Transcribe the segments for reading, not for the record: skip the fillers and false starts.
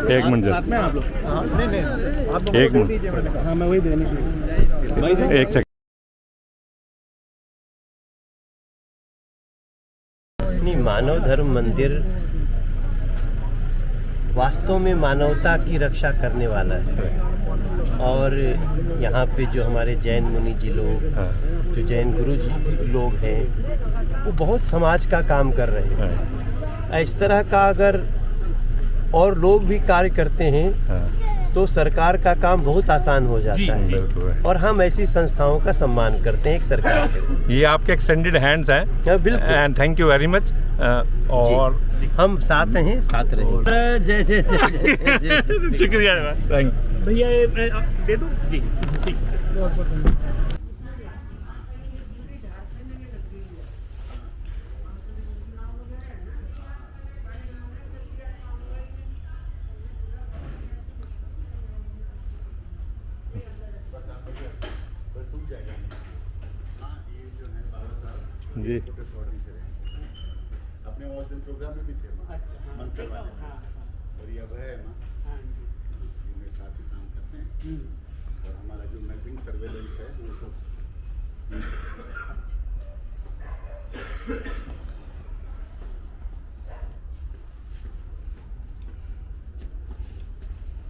एक मिनट साथ में आप लोग नहीं आप लोग एक दे मिनट। दीजिए मैंने कहा। हाँ मैं वही देने के लिए भाई साहब एक सेकंड। नहीं, मानव धर्म मंदिर वास्तव में मानवता की रक्षा करने वाला है। और यहाँ पे जो हमारे जैन मुनि जी लोग, जो जैन गुरु जी लोग हैं, वो बहुत समाज का काम कर रहे हैं। इस तरह का अगर और लोग भी कार्य करते हैं तो सरकार का काम बहुत आसान हो जाता है। और हम ऐसी संस्थाओं का सम्मान करते हैं एक सरकार के। ये आपके एक्सटेंडेड हैंड्स हैं। बिल्कुल। And thank you very much. और हम साथ हैं, साथ रहेंगे। जय जय जय जय जय जय। शुक्रिया, थैंक भैया ये दे दूँ जी, ठीक। जी। अपने और दिन प्रोग्राम में भी थे मंत्र वाले और ये अब है मेरे साथ ही काम करते हैं। और हमारा जो मैपिंग सर्वेलेंस है वो सब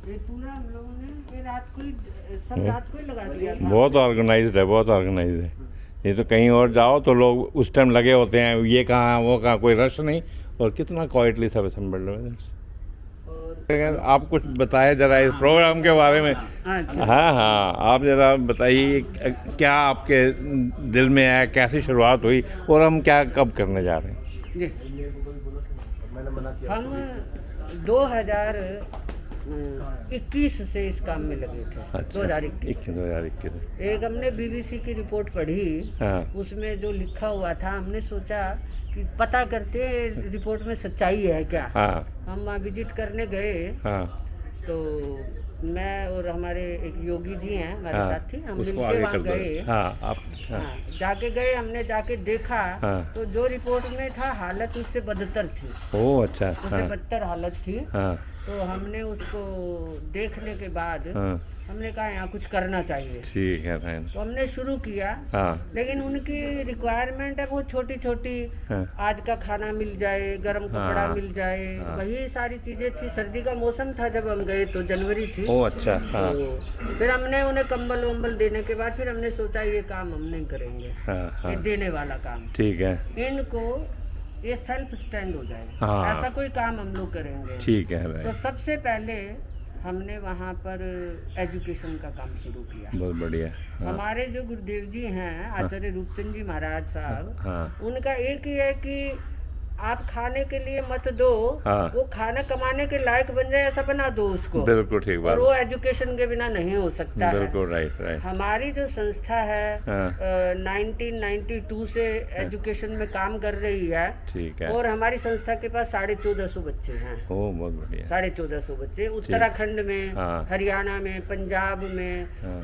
ये पूरा हम लोगों ने ये रात को ही सब रात को ही लगा दिया था। बहुत ऑर्गेनाइज्ड है, बहुत ऑर्गेनाइज्ड है। ये तो कहीं और जाओ तो लोग उस टाइम लगे होते हैं, ये कहाँ वो कहाँ, कोई रश नहीं। और कितना क्वाइटली सब असेंबल्ड है। आप कुछ बताएं जरा इस प्रोग्राम के बारे में। हाँ हाँ, आप जरा बताइए क्या आपके दिल में है, कैसी शुरुआत हुई और हम क्या कब करने जा रहे हैं। हम 2021 से इस काम में लगे थे। अच्छा, 2021 एक हमने BBC की रिपोर्ट पढ़ी। हाँ। उसमें जो लिखा हुआ था हमने सोचा कि पता करते रिपोर्ट में सच्चाई है क्या। हाँ। हम वहाँ विजिट करने गए। हाँ। तो मैं और हमारे एक योगी जी हैं हमारे हाँ, साथी, हम उसको मिलके आगे वहाँ कर दो। गए। हाँ, आप हाँ। हाँ, जाके गए, हमने जाके देखा। हाँ। तो जो रिपोर्ट में था हालत उससे बदतर थी। ओह अच्छा। उससे हाँ। बदतर हालत थी। हाँ। तो हमने उसको देखने के बाद हाँ। हमने कहा यहाँ कुछ करना चाहिए। ठीक है थैंक। तो हमने शुरू किया। हाँ। लेकिन उनकी रिक्वायरमेंट है वो छोटी छोटी। हाँ। आज का खाना मिल जाए, गर्म कपड़ा हाँ। मिल जाए, हाँ। वही सारी चीजें थी। सर्दी का मौसम था जब हम गए तो जनवरी थी। ओह अच्छा। हाँ। तो फिर हमने उन्हें कंबल वम्बल देने के बाद फिर हमने सोचा ये काम हम नहीं करेंगे। हाँ। ये हाँ देने वाला काम। ठीक है। इनको ये सेल्फ स्टैंड हो जाए। हाँ। ऐसा कोई काम हम लोग करेंगे। ठीक है तो राइट। सबसे पहले हमने वहाँ पर एजुकेशन का काम शुरू किया। बहुत बढ़िया। हाँ। हमारे जो गुरुदेव जी हैं आचार्य रूपचंद जी महाराज साहब, हाँ। उनका एक ही है कि आप खाने के लिए मत दो, हाँ। वो खाना कमाने के लायक बन जाए ऐसा बना दो उसको। बिल्कुल ठीक और बात। वो एजुकेशन के बिना नहीं हो सकता है। बिल्कुल राइट राइट। हमारी जो संस्था है हाँ। 1992 से एजुकेशन में काम कर रही है। ठीक है। और हमारी संस्था के पास 1450 बच्चे हैं। ओह बहुत बढ़िया। 1450 बच्चे उत्तराखंड में, हाँ। हरियाणा में, पंजाब में, हाँ।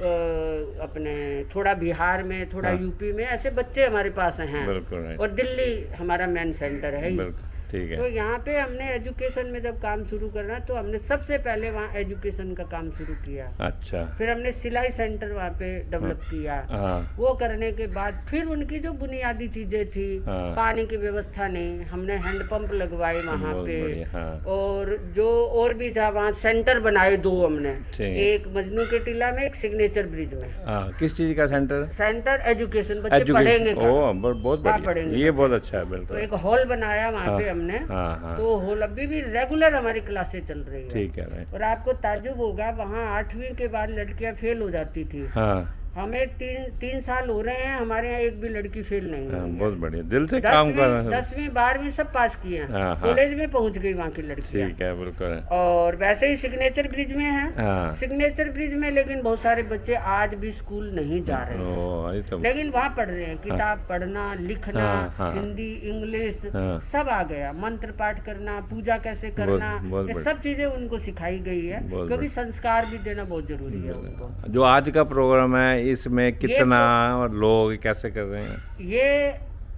अपने थोड़ा बिहार में, थोड़ा हाँ। यूपी में, ऐसे बच्चे हमारे पास हैं। बिल्कुल राइट। और दिल्ली हमारा मेन सेंटर है ही। बिल्कुल ठीक तो है। यहाँ पे हमने एजुकेशन में जब काम शुरू करना तो हमने सबसे पहले वहाँ एजुकेशन का काम शुरू किया। अच्छा। फिर हमने सिलाई सेंटर वहाँ पे डेवलप किया। हाँ। वो करने के बाद फिर उनकी जो बुनियादी चीजें थी, हाँ। पानी की व्यवस्था नहीं, हमने हैंडपंप लगवाए वहाँ बहुत पे। बढ़िया, हाँ। और जो और भी था वहाँ सेंटर बनाए 2 हमने। ठीक। एक मजनू के टीला में, एक सिग्नेचर ब्रिज में। हाँ किस चीज़ का सेंटर? सेंटर एजुकेशन, बच्चे पढ़ेंगे कहाँ? ओह बहुत कहाँ बढ़िया। पढ़ेंगे ये बच्चे? बहुत अच्छा है तो बिल्कुल। एक हॉल बनाया वहाँ पे हमने। हाँ हाँ। तो हॉल अभी भी रेगुलर हमारी क्लासेस चल रही है। ठीक है राइट। और आपको ताज्जुब होगा वहाँ 8वीं के बाद लड़कियाँ फेल हो जाती थी। हाँ। हमें 3 साल हो रहे हैं, हमारे यहाँ एक भी लड़की फेल नहीं हाँ, हुई है। बहुत बढ़िया, दिल से काम कर रहे हैं। 10वीं 12वीं सब पास किए हैं। हाँ, हाँ। कॉलेज में पहुँच गई वहाँ की लड़कियाँ। ठीक है बिल्कुल। और वैसे ही सिग्नेचर ब्रिज में है। हाँ। सिग्नेचर ब्रिज में लेकिन बहुत सारे बच्चे आज भी स्कूल नहीं जा रहे हैं। ओह ये तो लेकिन वहाँ पढ़ रहे हैं, किताब पढ़ना, लिखना, हाँ, हाँ। हिंदी, इंग्लिश हाँ। सब आ गया। मंत्र पाठ करना, पूजा कैसे करना, बहुत ये बढ़िया। सब चीजें उनको सिखाई गई है। बहुत क्योंकि बढ़िया। संस्कार भी देना बहुत जरूरी है उनको। जो आज का प्रोग्राम है इसमें कितना और लोग कैसे कर रहे हैं?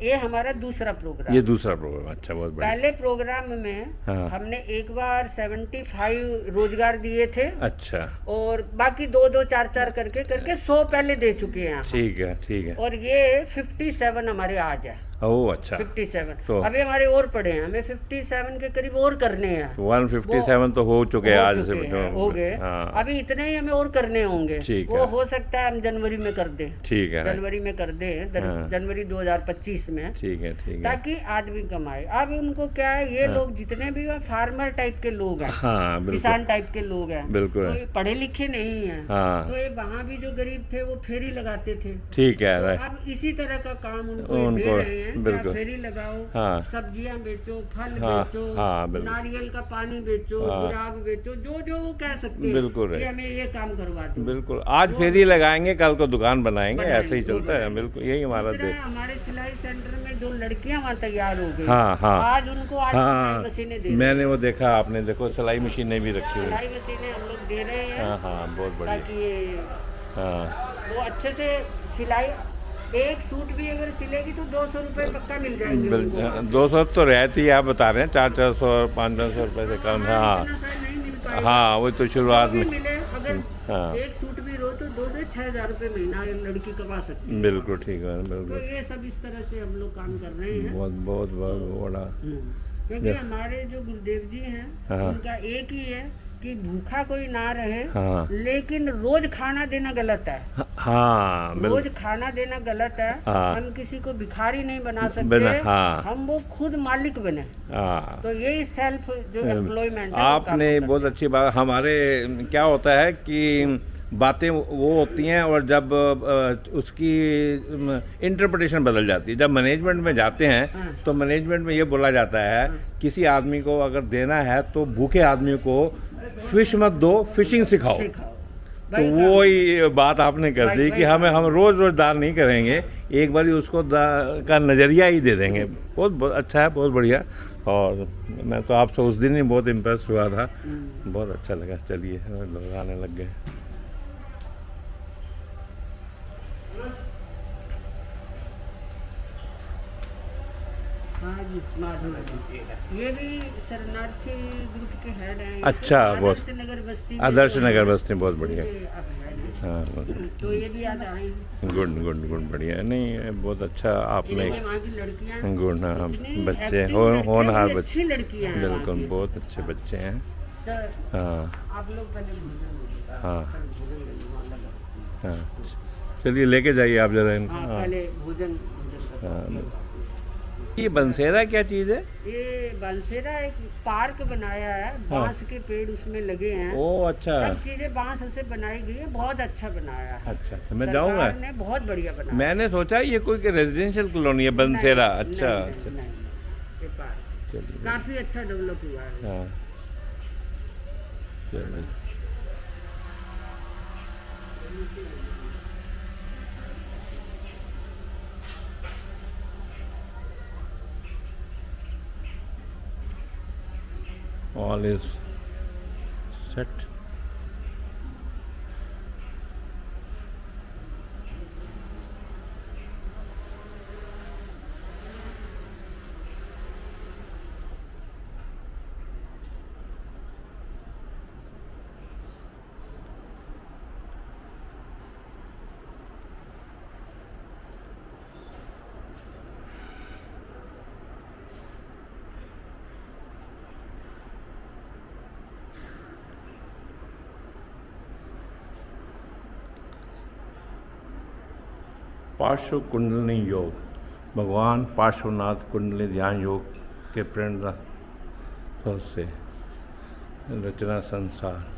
ये हमारा दूसरा प्रोग्राम। ये दूसरा प्रोग्राम, अच्छा, बहुत बढ़िया। पहले प्रोग्राम में हाँ। हमने एक बार 75 रोजगार दिए थे, अच्छा, और बाकी 2-2 4-4 करके 100 पहले दे चुके हैं हम। ठीक है, ठीक है। और ये 57 हमारे आज है। ओह, अच्छा। 57 तो अभी हमारे और पड़े हैं, हमें 57 के करीब और करने हैं। 157 तो हो चुके हैं आज से। हो गए। हाँ, अभी इतने ही हमें और करने होंगे। ठीक वो है। हो सकता है हम जनवरी में कर दें। ठीक है, जनवरी में कर दें, हाँ। जनवरी 2025 में, ठीक है, ठीक है। ताकि आदमी कमाए। अब उनको क्या है, ये लोग जितने भी फार्मर टाइप के लोग हैं, हाँ, बिल्कुल, किसान टाइप के लोग हैं, बिल्कुल। तो ये पढ़े लिखे नहीं हैं। हाँ। तो ये वहाँ भी जो गरीब थे वो फेरी लगाते थे। ठीक है, तो राइट। अब इसी तरह का काम उनको ये दे उनको, रहे हैं कि आप बिल्कुल। फेरी लगाओ, हाँ। सब्जियां बेचो, फल हाँ, बेचो, हाँ, बिल्कुल। नारियल का पानी बेचो, हाँ। गुलाब बेचो, जो जो वो कह सकते हैं, बिल्कुल कि है। हमें ये काम करवा दो। बिल्कुल, आज फेरी लगाएंगे, कल को दुकान बनाएंगे, ऐसे ही वो चलता है। बनाएंगे। बिल्कुल, यही हमारा दूसरा, देश। हमारे सिलाई सेंटर में 2 लड़कियां वहाँ तैयार हो गई। हाँ, हाँ। आज उनको आज हाँ, सिलाई मशीनें दे रहे हैं। मैंने वो देखा, आपने देखो सिलाई मशीनें भी रखी हुई। सिलाई मशीनें हम लोग दे रहे हैं, हाँ, हाँ, बहुत बढ़िया। ताकि ये हाँ, वो अच्छे से सिलाई, एक सूट भी अगर सिलेगी तो 200 रुपये पक्का मिल जाएंगे उनको। 200 तो रहती है, आप बता रहे हैं 400-400 और 500-500 रुपए से कम। हाँ, इतना शायद नहीं मिल पाएगा। हाँ, वो तो शुरुआत जो भी में। मिले, अगर हाँ। एक सूट भी रो तो 2 से 6 हज़ार रुपये महीना एक लड़की कमा सकती है। बिल्कुल ठीक है, तो बिल्कुल। ये सब इस तरह से हम लोग काम कर रहे हैं। बहुत बहुत बहुत बड़ा। क्योंकि हमारे जो गुरुदेव जी हैं, हाँ। उनका एक ही है कि भूखा कोई ना रहे, हाँ। लेकिन रोज खाना देना गलत है। हाँ, रोज बिल्कुल। खाना देना गलत है। हाँ। हम किसी को भिखारी नहीं बना सकते। हाँ। हम वो खुद मालिक बने। हाँ, तो यही सेल्फ जो एम्प्लॉयमेंट है, वो आपने काम बहुत अच्छी बात। हमारे क्या होता है कि बातें वो होती हैं, और जब उसकी इंटरप्रिटेशन बदल जाती है। जब मैनेजमेंट में जाते हैं, हाँ। तो मैनेजमेंट में ये बोला जाता है, किसी आदमी को अगर देना है तो भूखे आदमी को फिश मत दो, फिशिंग सिखाओ। सिखाओ। तो वही काम। वो बात आपने कर दी वही कि हम काम। रोज रोज दान नहीं करेंगे, एक बार उसको का नज़रिया ही दे देंगे। बहुत बहुत अच्छा है, बहुत बढ़िया। और मैं तो आपसे उस दिन ही बहुत इम्प्रेस हुआ था, बहुत अच्छा लगा। चलिए, लोग आने लग गए। हाँ जी, माधव जी। ये भी शरणार्थी ग्रुप के हेड हैं। अच्छा, बहुत। आदर्श नगर बस्ती में आदर्श जो नगर है, बस्ती बहुत बढ़िया। उनके अब head हैं। हाँ, तो ये भी आज आए हैं। गुड गुड गुड, बढ़िया। नहीं, बहुत अच्छा आपने। इनके वहाँ की लड़कियाँ हैं, गुड, हाँ, इतनी बच्चे active होनहार लड़कियाँ, बच्चे, अच्छी लड़कियाँ हैं वहाँ बिल्कुल, की। बहुत अच्छे बच्चे हैं। तो हाँ, आप लोग पहले भोजन हाँ, भोजन करने वाला है। हाँ। चलिए, लेके जाइए आप जरा इनको। हाँ, हाँ, पहले भोजन करते हैं। हाँ। ये बंसेरा क्या चीज़ है? ये बांसेरा एक पार्क बनाया है, बांस के पेड़ उसमें लगे हैं। ओ, अच्छा, सब चीजें बांस से बनाई गई है, बहुत अच्छा बनाया है। अच्छा, अच्छा, मैं सरकार जाऊँगा। ने बहुत बढ़िया बनाया। मैंने सोचा ये कोई रेजिडेंशियल कॉलोनी है बंसेरा। नहीं, अच्छा, नहीं, अच्छा, नहीं, ये पार्क चलिए। काफी अच्छा डेवलप हुआ है। हाँ, चलिए। All is set. पार्श्व कुंडलिनी योग, भगवान पार्श्वनाथ कुंडली ध्यान योग के प्रेरणा से रचना संसार।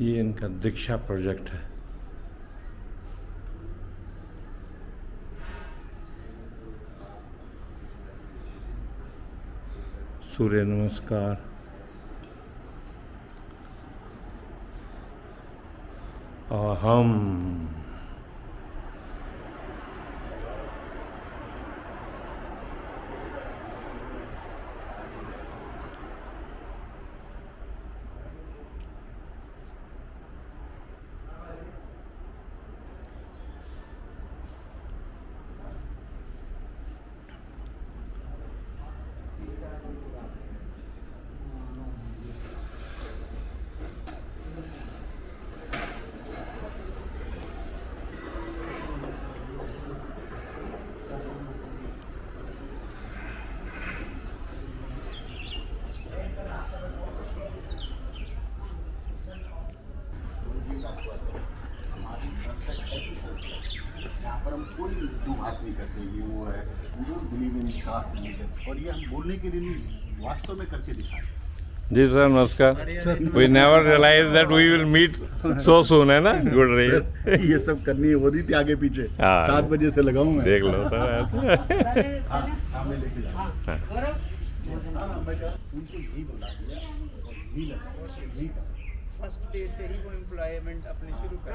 ये इनका दीक्षा प्रोजेक्ट है। सूर्य नमस्कार, हम यहाँ पर हम कोई दो बात नहीं करते ये वो है, we don't believe in caste religion, और ये हम बोलने के लिए नहीं, वास्तव में करके दिखाएं। जी सर नमस्कार we never realise that we will meet so soon है ना गुड रही ये सब करनी हो रही थी आगे पीछे, हाँ। 7 बजे से लगाऊं मैं। देख लो सर सामने लेके जाओ। हाँ, मैं कहा, उनको घी बुला दिया, घी लगा, घी का। फर्स्ट डे से ही वो एम्प्लॉयमेंट अपने शुरू कर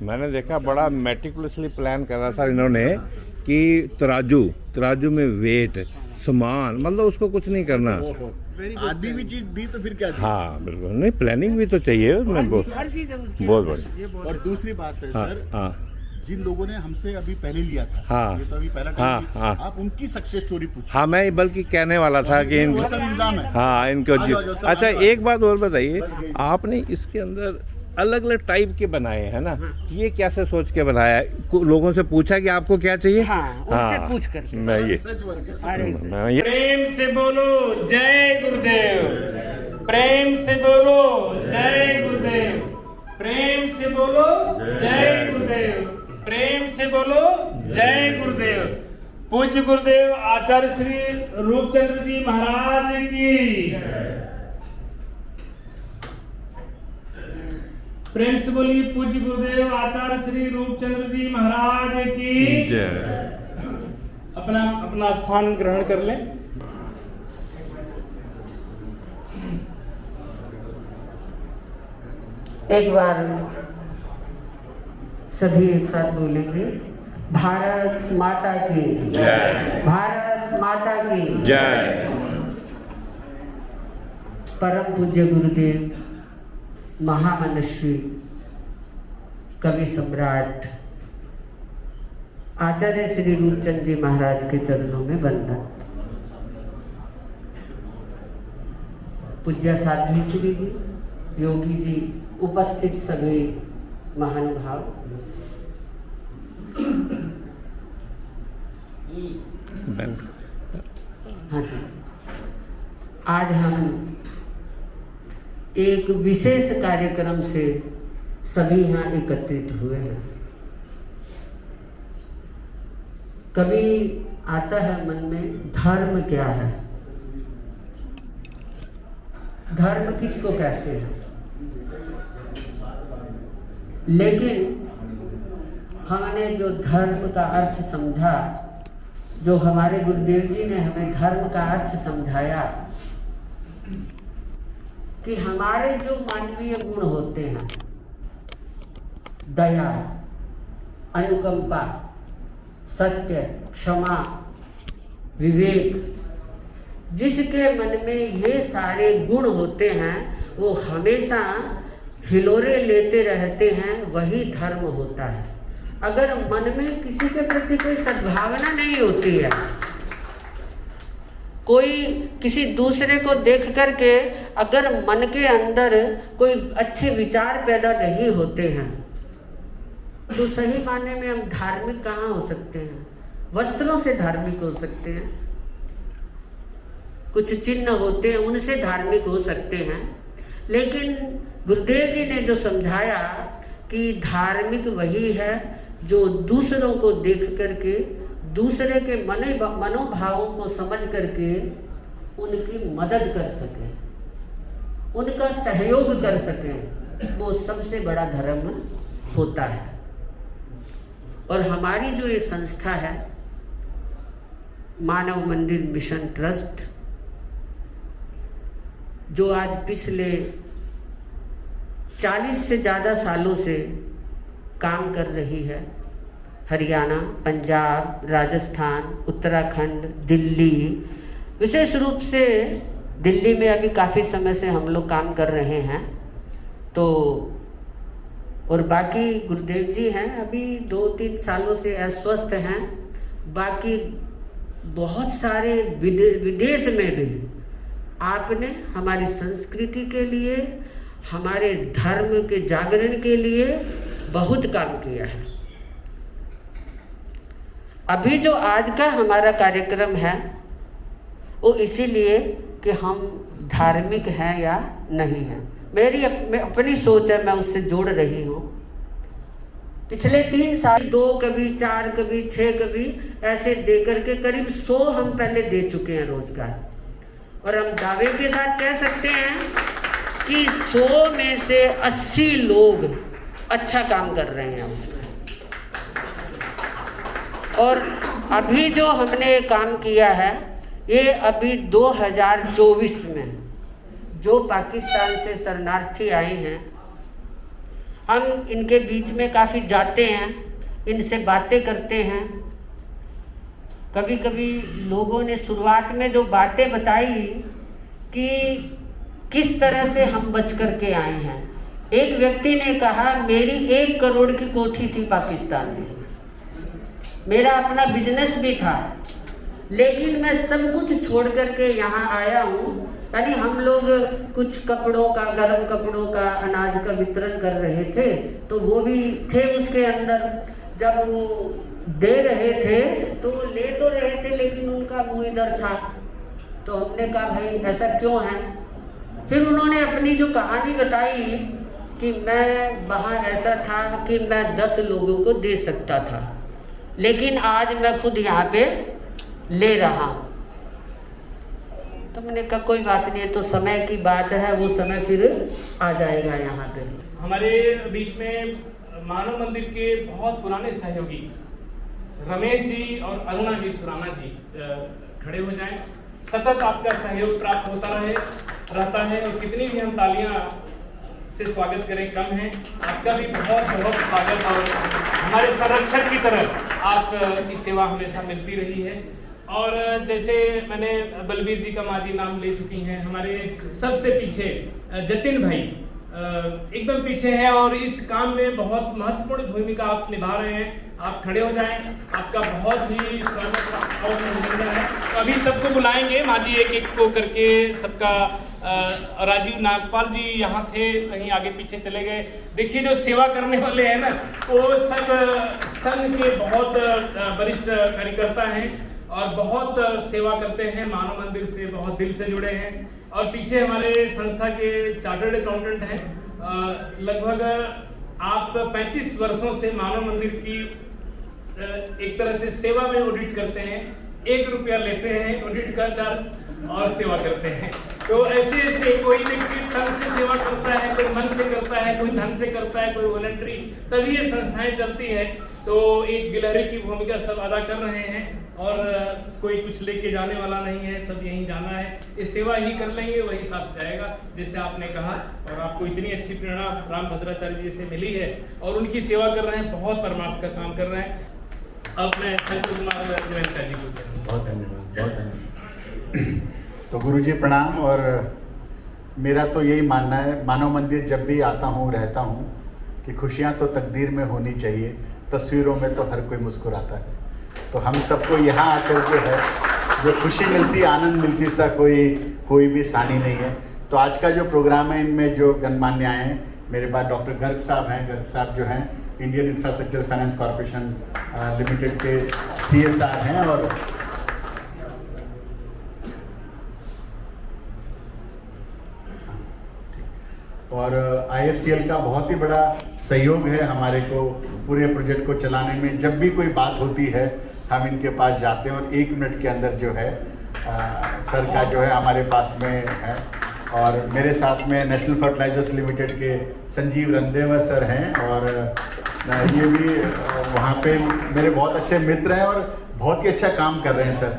मैंने देखा बड़ा मेटिकुलसली प्लान करा सर इन्होंने कि तराजू में वेट सामान मतलब उसको कुछ नहीं करना। आदि भी चीज दी तो फिर क्या दी? हाँ बिल्कुल नहीं प्लानिंग भी तो चाहिए उसमें बहुत हर चीज़ है उसकी। बहुत बढ़िया। और दूसरी बात है हाँ सर, हाँ जिन लोगों ने हमसे अभी पहले लिया था, हाँ। ये तो अभी पहला हाँ, टाइम हाँ। आप उनकी सक्सेस स्टोरी पूछिए। हाँ मैं बल्कि कहने वाला था कि वो सब इल्जाम है। हाँ इनको आ जाओ, सब अच्छा आ जाओ। एक बात और बताइए आपने इसके अंदर अलग अलग टाइप के बनाए हैं ना ये कैसे सोच के बनाया लोगों से पूछा कि आपको क्या चाहिए हाँ, उनसे पूछ करके। मैं ये सच वर्क है। अरे मैं ये प्रेम से बोलो जय गुरुदेव, प्रेम से बोलो जय गुरुदेव, प्रेम से बोलो जय गुरुदेव, प्रेम से बोलो जय गुरुदेव। पूज्य गुरुदेव आचार्य श्री रूपचंद्र जी महाराज की प्रेम से बोलिए पूज्य गुरुदेव आचार्य श्री रूपचंद्र जी महाराज की जय। अपना अपना स्थान ग्रहण कर लें। एक बार सभी एक साथ बोलेंगे, भारत माता की जय। भारत माता की जय। परम पूज्य गुरुदेव महामनस्वी कवि सम्राट आचार्य श्री रूपचंद जी महाराज के चरणों में वंदन। पूज्य साध्वी श्री जी, योगी जी, उपस्थित सभी महानुभाव, हाँ जी, आज हम एक विशेष कार्यक्रम से सभी यहाँ एकत्रित हुए हैं। कभी आता है मन में धर्म क्या है, धर्म किसको कहते हैं, लेकिन हमने जो धर्म का अर्थ समझा, जो हमारे गुरुदेव जी ने हमें धर्म का अर्थ समझाया कि हमारे जो मानवीय गुण होते हैं, दया, अनुकंपा, सत्य, क्षमा, विवेक, जिसके मन में ये सारे गुण होते हैं वो हमेशा हिलोरे लेते रहते हैं, वही धर्म होता है। अगर मन में किसी के प्रति कोई सद्भावना नहीं होती है, कोई किसी दूसरे को देख करके अगर मन के अंदर कोई अच्छे विचार पैदा नहीं होते हैं, तो सही मायने में हम धार्मिक कहाँ हो सकते हैं? वस्त्रों से धार्मिक हो सकते हैं, कुछ चिन्ह होते हैं उनसे धार्मिक हो सकते हैं, लेकिन गुरुदेव जी ने जो समझाया कि धार्मिक वही है जो दूसरों को देख करके, दूसरे के मनोभावों को समझ करके उनकी मदद कर सके, उनका सहयोग कर सके, वो सबसे बड़ा धर्म होता है। और हमारी जो ये संस्था है मानव मंदिर मिशन ट्रस्ट, जो आज पिछले 40 से ज़्यादा सालों से काम कर रही है। हरियाणा, पंजाब, राजस्थान, उत्तराखंड, दिल्ली, विशेष रूप से दिल्ली में अभी काफ़ी समय से हम लोग काम कर रहे हैं। तो और बाकी गुरुदेव जी हैं, अभी 2-3 सालों से अस्वस्थ हैं। बाकी बहुत सारे विदेश में भी आपने हमारी संस्कृति के लिए, हमारे धर्म के जागरण के लिए बहुत काम किया है। अभी जो आज का हमारा कार्यक्रम है वो इसीलिए कि हम धार्मिक हैं या नहीं हैं, मेरी अपनी सोच है, मैं उससे जोड़ रही हूँ। पिछले 3 साल 2, कभी 4, कभी 6, कभी ऐसे दे करके करीब 100 हम पहले दे चुके हैं रोजगार। और हम दावे के साथ कह सकते हैं कि 100 में से 80 लोग अच्छा काम कर रहे हैं उसमें। और अभी जो हमने काम किया है, ये अभी 2024 में जो पाकिस्तान से शरणार्थी आए हैं, हम इनके बीच में काफ़ी जाते हैं, इनसे बातें करते हैं। कभी कभी लोगों ने शुरुआत में जो बातें बताई कि किस तरह से हम बच कर के आए हैं। एक व्यक्ति ने कहा, मेरी 1 करोड़ की कोठी थी पाकिस्तान में, मेरा अपना बिजनेस भी था, लेकिन मैं सब कुछ छोड़ करके यहाँ आया हूँ। यानी हम लोग कुछ कपड़ों का, गर्म कपड़ों का, अनाज का वितरण कर रहे थे, तो वो भी थे उसके अंदर। जब वो दे रहे थे तो वो ले तो रहे थे, लेकिन उनका मुँह इधर था। तो हमने कहा, भाई ऐसा क्यों है? फिर उन्होंने अपनी जो कहानी बताई कि मैं वहाँ ऐसा था कि मैं 10 लोगों को दे सकता था, लेकिन आज मैं खुद यहाँ पे ले रहा हूँ। तो मैंने कहा कोई बात नहीं है, तो समय की बात है, वो समय फिर आ जाएगा यहाँ पे। हमारे बीच में मानव मंदिर के बहुत पुराने सहयोगी रमेश जी और अरुणा जी सुराना जी खड़े हो जाएं। सतत आपका सहयोग प्राप्त होता रहता है, और कितनी भी हम तालियां से स्वागत करें कम है। आपका भी बहुत बहुत स्वागत, और हमारे संरक्षक की तरह आपकी सेवा हमेशा मिलती रही है। और जैसे मैंने बलबीर जी का माँ जी नाम ले चुकी हैं, हमारे सबसे पीछे जतिन भाई एकदम पीछे हैं, और इस काम में बहुत महत्वपूर्ण भूमिका आप निभा रहे हैं। आप खड़े हो जाएं, आपका बहुत ही स्वागत और अभिनंदन है। तो अभी सबको बुलाएंगे, माँ जी एक एक को करके सबका। राजीव नागपाल जी यहाँ थे, कहीं आगे पीछे चले गए। देखिए जो सेवा करने वाले हैं ना, वो सब संघ के बहुत वरिष्ठ कार्यकर्ता हैं और बहुत सेवा करते हैं, मानव मंदिर से बहुत दिल से जुड़े हैं। और पीछे हमारे संस्था के चार्टर्ड अकाउंटेंट हैं। लगभग आप 35 वर्षों से मानव मंदिर की एक तरह से सेवा में ऑडिट करते हैं। 1 रुपया लेते हैं ऑडिट का चार्ज और सेवा करते हैं। तो ऐसे कोई व्यक्ति तन से सेवा करता है, कोई मन से करता है, कोई धन से करता है, कोई वॉलंटरी, तभी ये संस्थाएं चलती है। तो एक गिलहरी की भूमिका सब अदा कर रहे हैं, और कोई कुछ लेके जाने वाला नहीं है, सब यहीं जाना है। ये सेवा ही कर लेंगे, वही साथ जाएगा, जैसे आपने कहा। और आपको इतनी अच्छी प्रेरणा राम भद्राचार्य जी से मिली है, और उनकी सेवा कर रहे हैं, बहुत परमार्थ का काम कर रहे हैं। अब मैं शंकर कुमार गोयनका जी को बहुत धन्यवाद, बहुत धन्यवाद। तो गुरुजी प्रणाम। और मेरा तो यही मानना है, मानव मंदिर जब भी आता हूँ, रहता हूँ, कि खुशियाँ तो तकदीर में होनी चाहिए, तस्वीरों में तो हर कोई मुस्कुराता है। तो हम सबको यहाँ आकर जो है, जो खुशी मिलती, आनंद मिलती, सा कोई भी सानी नहीं है। तो आज का जो प्रोग्राम है, इनमें जो गणमान्य आए हैं, मेरे पास डॉक्टर गर्ग साहब हैं। गर्ग साहब जो हैं Indian infrastructure finance corporation limited के CSR हैं, और IFCL का बहुत ही बड़ा सहयोग है हमारे को पूरे प्रोजेक्ट को चलाने में। जब भी कोई बात होती है, हम इनके पास जाते हैं, और 1 मिनट के अंदर जो है सर का जो है हमारे पास में है। और मेरे साथ में नेशनल फर्टिलाइजर्स लिमिटेड के संजीव रंदेवा सर हैं, और ये भी वहाँ पे मेरे बहुत अच्छे मित्र हैं, और बहुत ही अच्छा काम कर रहे हैं सर।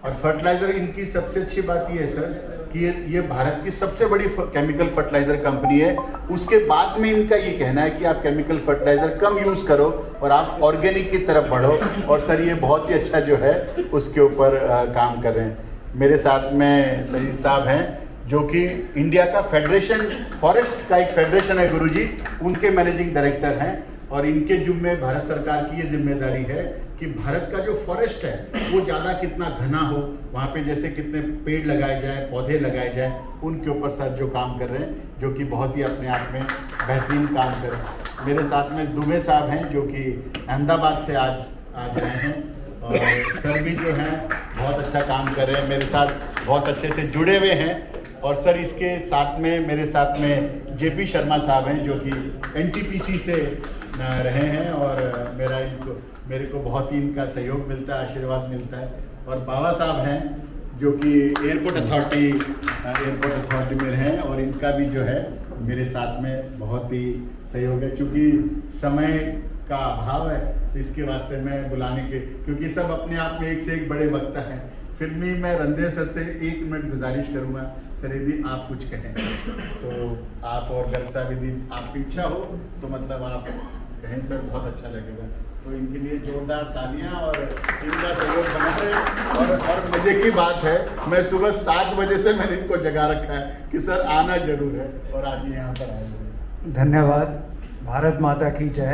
और फर्टिलाइज़र, इनकी सबसे अच्छी बात ये है सर कि ये भारत की सबसे बड़ी केमिकल फर्टिलाइज़र कंपनी है, उसके बाद में इनका ये कहना है कि आप केमिकल फर्टिलाइज़र कम यूज़ करो और आप ऑर्गेनिक की तरफ बढ़ो। और सर ये बहुत ही अच्छा जो है उसके ऊपर काम कर रहे हैं। मेरे साथ में सईद साहब हैं जो कि इंडिया का फेडरेशन, फॉरेस्ट का एक फेडरेशन है गुरुजी, उनके मैनेजिंग डायरेक्टर हैं। और इनके जुम्मे भारत सरकार की ये जिम्मेदारी है कि भारत का जो फॉरेस्ट है वो ज़्यादा कितना घना हो, वहाँ पे जैसे कितने पेड़ लगाए जाएं, पौधे लगाए जाएं, उनके ऊपर सर जो काम कर रहे हैं, जो कि बहुत ही अपने आप में बेहतरीन काम कर रहे हैं। मेरे साथ में दुबे साहब हैं जो कि अहमदाबाद से आज आए हैं, और सर भी जो हैं बहुत अच्छा काम कर रहे हैं, मेरे साथ बहुत अच्छे से जुड़े हुए हैं। और सर इसके साथ में मेरे साथ में जेपी शर्मा साहब हैं जो कि एनटीपीसी से रहे हैं, और मेरे को बहुत ही इनका सहयोग मिलता है, आशीर्वाद मिलता है। और बाबा साहब हैं जो कि एयरपोर्ट अथॉरिटी में हैं, और इनका भी जो है मेरे साथ में बहुत ही सहयोग है। क्योंकि समय का अभाव है तो इसके वास्ते मैं बुलाने के, क्योंकि सब अपने आप में एक से एक बड़े वक्ता हैं। फिल्मी मैं रणधीर सर से 1 मिनट गुजारिश करूँगा, सर यदि आप कुछ कहें तो आप, और गर्ग साहब यदि आपकी इच्छा हो तो मतलब आप कहें सर, बहुत अच्छा लगेगा। तो इनके लिए जोरदार तालियां और इनका सहयोग बना रहे। और मजे की बात है, मैं सुबह 7 बजे से मैंने इनको जगा रखा है कि सर आना जरूर है, और आज ये यहाँ पर आए। धन्यवाद। भारत माता की जय।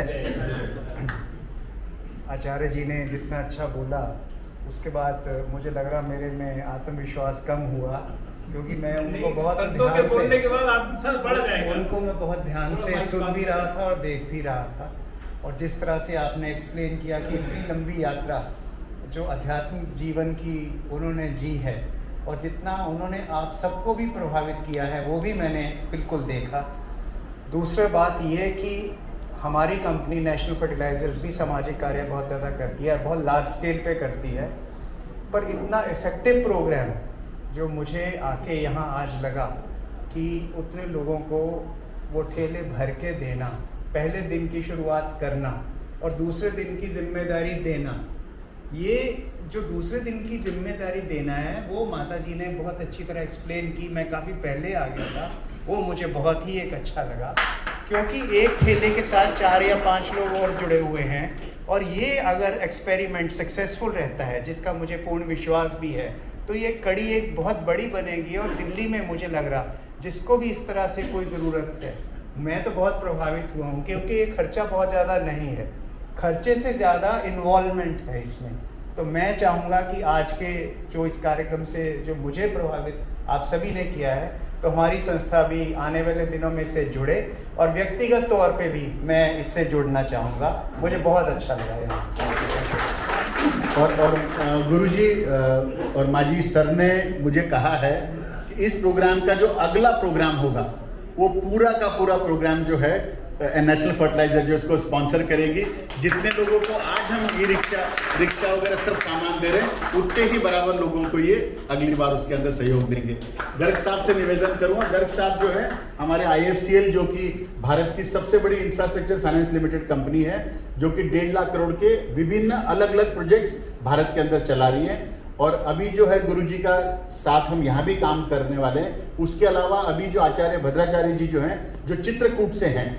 आचार्य जी ने जितना अच्छा बोला उसके बाद मुझे लग रहा मेरे में आत्मविश्वास कम हुआ, क्योंकि मैं उनको बहुत ध्यान से बोलने के बाद आत्मविश्वास बढ़ जाएगा। उनको मैं बहुत ध्यान से सुन भी रहा था और देख भी रहा था। और जिस तरह से आपने एक्सप्लेन किया कि इतनी लंबी यात्रा जो आध्यात्मिक जीवन की उन्होंने जी है, और जितना उन्होंने आप सबको भी प्रभावित किया है वो भी मैंने बिल्कुल देखा। दूसरी बात ये कि हमारी कंपनी नेशनल फर्टिलाइजर्स भी सामाजिक कार्य बहुत ज़्यादा करती है और बहुत लार्ज स्केल पे करती है, पर इतना इफ़ेक्टिव प्रोग्राम जो मुझे आके यहाँ आज लगा कि उतने लोगों को वो ठेले भर के देना, पहले दिन की शुरुआत करना और दूसरे दिन की जिम्मेदारी देना, ये जो दूसरे दिन की जिम्मेदारी देना है वो माता जी ने बहुत अच्छी तरह एक्सप्लेन की। मैं काफ़ी पहले आ गया था, वो मुझे बहुत ही एक अच्छा लगा, क्योंकि एक ठेले के साथ 4 या 5 लोग और जुड़े हुए हैं। और ये अगर एक्सपेरिमेंट सक्सेसफुल रहता है, जिसका मुझे पूर्ण विश्वास भी है, तो ये कड़ी एक बहुत बड़ी बनेगी। और दिल्ली में मुझे लग रहा जिसको भी इस तरह से कोई ज़रूरत है, मैं तो बहुत प्रभावित हुआ हूँ, क्योंकि ये खर्चा बहुत ज़्यादा नहीं है, खर्चे से ज़्यादा इन्वॉल्वमेंट है इसमें। तो मैं चाहूँगा कि आज के जो इस कार्यक्रम से जो मुझे प्रभावित आप सभी ने किया है, तो हमारी संस्था भी आने वाले दिनों में इससे जुड़े, और व्यक्तिगत तौर पे भी मैं इससे जुड़ना चाहूँगा। मुझे बहुत अच्छा लगा यहाँ। और गुरुजी और माजी सर ने मुझे कहा है कि इस प्रोग्राम का जो अगला प्रोग्राम होगा वो पूरा का पूरा प्रोग्राम जो है नेशनल फर्टिलाइजर जो इसको स्पॉन्सर करेगी। जितने लोगों को आज हम ई रिक्शा वगैरह सब सामान दे रहे हैं, उतने ही बराबर लोगों को ये अगली बार उसके अंदर सहयोग देंगे। गर्ग साहब से निवेदन करूँगा, गर्ग साहब जो है हमारे IFCL जो कि भारत की सबसे बड़ी इंफ्रास्ट्रक्चर फाइनेंस लिमिटेड कंपनी है, जो कि 1.5 लाख करोड़ के विभिन्न अलग अलग प्रोजेक्ट्स भारत के अंदर चला रही है। और अभी जो है गुरुजी का साथ हम यहाँ भी काम करने वाले हैं। उसके अलावा अभी जो आचार्य भद्राचार्य जी जो हैं, जो चित्रकूट से हैं,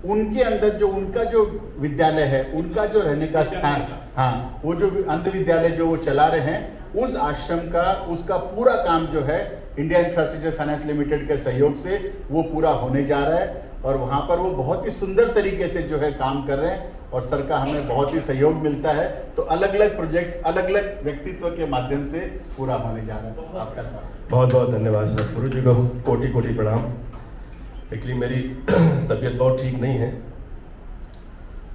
उनके अंदर जो उनका जो विद्यालय है, उनका जो रहने का स्थान, हाँ, वो जो अंध विद्यालय जो वो चला रहे हैं, उस आश्रम का उसका पूरा काम जो है इंडिया इंफ्रास्ट्रक्चर फाइनेंस लिमिटेड के सहयोग से वो पूरा होने जा रहा है। और वहाँ पर वो बहुत ही सुंदर तरीके से जो है काम कर रहे हैं, और सर का हमें बहुत ही सहयोग मिलता है। तो अलग अलग प्रोजेक्ट अलग अलग व्यक्तित्व के माध्यम से पूरा होने जा रहा है। आपका साथ बहुत बहुत धन्यवाद सर। गुरु जी को कोटि कोटि प्रणाम। एक्चुअली मेरी तबीयत बहुत ठीक नहीं है,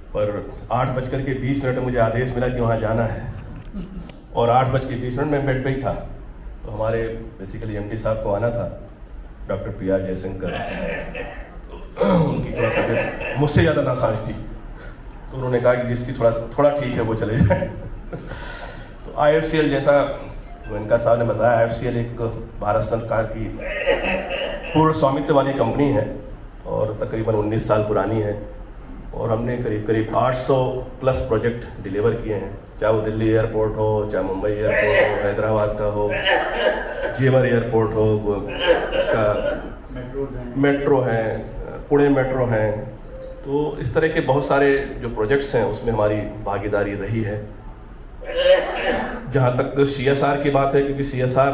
पर 8:20 में मुझे आदेश मिला कि वहाँ जाना है, और 8:20 मैं बेड पे ही था। तो हमारे बेसिकली MD साहब को आना था, डॉक्टर PR जयशंकर, तो उनकी थोड़ा तबीयत मुझसे ज़्यादा नासाज थी, तो उन्होंने कहा कि जिसकी थोड़ा ठीक है वो चले जाए। तो IFCL जैसा इनका साहब ने बताया, IFCL एक भारत सरकार की पूर्ण स्वामित्व वाली कंपनी है और तकरीबन 19 साल पुरानी है। और हमने करीब करीब 800 प्लस प्रोजेक्ट डिलीवर किए हैं, चाहे वो दिल्ली एयरपोर्ट हो, चाहे मुंबई एयरपोर्ट हो, हैदराबाद का हो, जेवर एयरपोर्ट हो, इसका मेट्रो है, पुणे मेट्रो है। तो इस तरह के बहुत सारे जो प्रोजेक्ट्स हैं उसमें हमारी भागीदारी रही है। जहाँ तक CSR की बात है, क्योंकि CSR